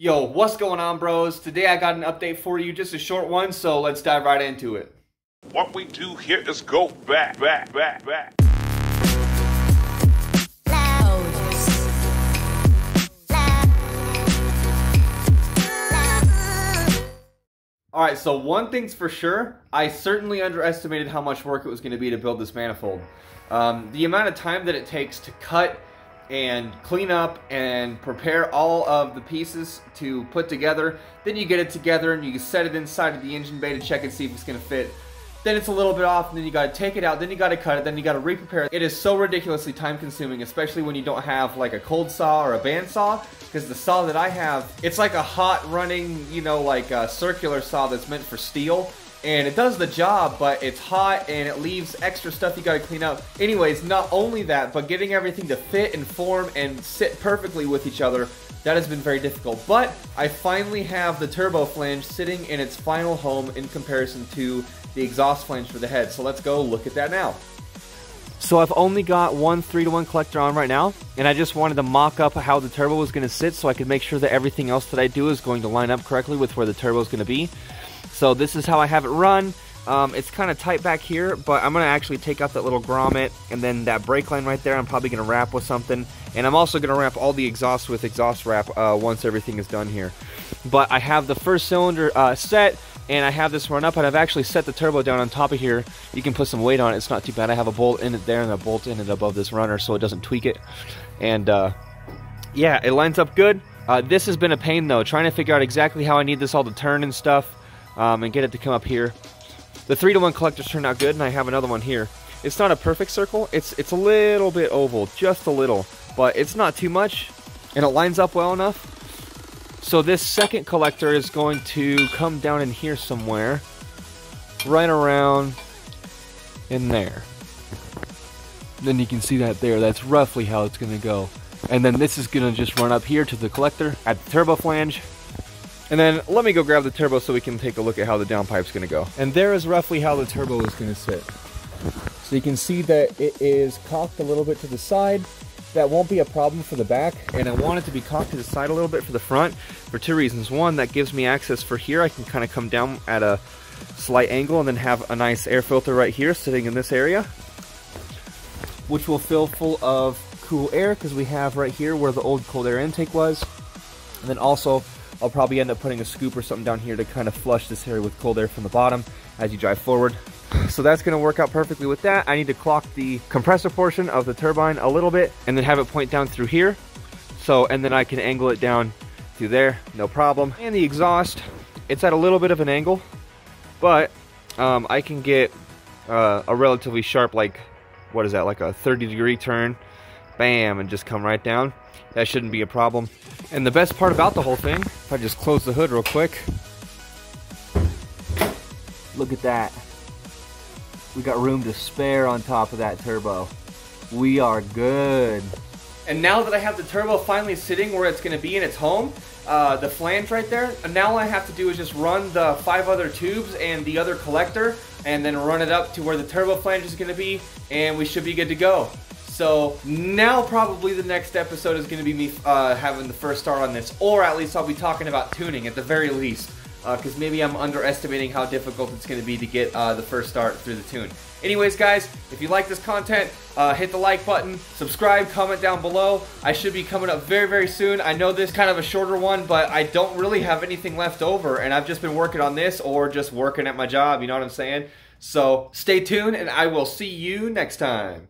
Yo, what's going on, bros? Today I got an update for you, just a short one, so let's dive right into it. What we do here is go back. Alright, so one thing's for sure, I certainly underestimated how much work it was going to be to build this manifold. The amount of time that it takes to cut and clean up and prepare all of the pieces to put together, then you get it together and you set it inside of the engine bay to check and see if it's going to fit. Then it's a little bit off, and then you got to take it out, then you got to cut it, then you got to re-prepare it. It is so ridiculously time consuming, especially when you don't have like a cold saw or a band saw, because the saw that I have, it's like a hot running, you know, like a circular saw that's meant for steel. And it does the job, but it's hot and it leaves extra stuff you gotta clean up. Anyways, not only that, but getting everything to fit and form and sit perfectly with each other, that has been very difficult. But I finally have the turbo flange sitting in its final home in comparison to the exhaust flange for the head. So let's go look at that now. So I've only got one 3-to-1 collector on right now, and I just wanted to mock up how the turbo was gonna sit so I could make sure that everything else that I do is going to line up correctly with where the turbo is gonna be. So this is how I have it run. It's kind of tight back here, but I'm going to actually take out that little grommet, and then that brake line right there I'm probably going to wrap with something. And I'm also going to wrap all the exhaust with exhaust wrap once everything is done here. But I have the first cylinder set, and I have this run up, and I've actually set the turbo down on top of here. You can put some weight on it, it's not too bad. I have a bolt in it there and a bolt in it above this runner so it doesn't tweak it. And yeah, it lines up good. This has been a pain though, trying to figure out exactly how I need this all to turn and stuff. And get it to come up here. The 3-to-1 collectors turned out good, and I have another one here. It's not a perfect circle, it's a little bit oval, just a little, but it's not too much, and it lines up well enough. So this second collector is going to come down in here somewhere, right around in there. Then you can see that there, that's roughly how it's going to go. And then this is going to just run up here to the collector at the turbo flange. And then let me go grab the turbo so we can take a look at how the downpipe's going to go. And there is roughly how the turbo is going to sit. So you can see that it is cocked a little bit to the side. That won't be a problem for the back. And I want it to be cocked to the side a little bit for the front for two reasons. One, that gives me access for here. I can kind of come down at a slight angle and then have a nice air filter right here sitting in this area, which will fill full of cool air because we have right here where the old cold air intake was. And then also, I'll probably end up putting a scoop or something down here to kind of flush this area with cold air from the bottom as you drive forward. So that's going to work out perfectly with that. I need to clock the compressor portion of the turbine a little bit and then have it point down through here. So, and then I can angle it down through there, no problem. And the exhaust, it's at a little bit of an angle, but I can get a relatively sharp, like, what is that, like a 30-degree turn, bam, and just come right down. That shouldn't be a problem. And the best part about the whole thing, if I just close the hood real quick, look at that. We got room to spare on top of that turbo. We are good. And now that I have the turbo finally sitting where it's going to be in its home, the flange right there, now all I have to do is just run the 5 other tubes and the other collector, and then run it up to where the turbo flange is going to be, and we should be good to go. So now probably the next episode is going to be me having the first start on this, or at least I'll be talking about tuning at the very least, because maybe I'm underestimating how difficult it's going to be to get the first start through the tune. Anyways guys, if you like this content, hit the like button, subscribe, comment down below. I should be coming up very, very soon. I know this is kind of a shorter one, but I don't really have anything left over, and I've just been working on this or just working at my job, you know what I'm saying? So stay tuned, and I will see you next time.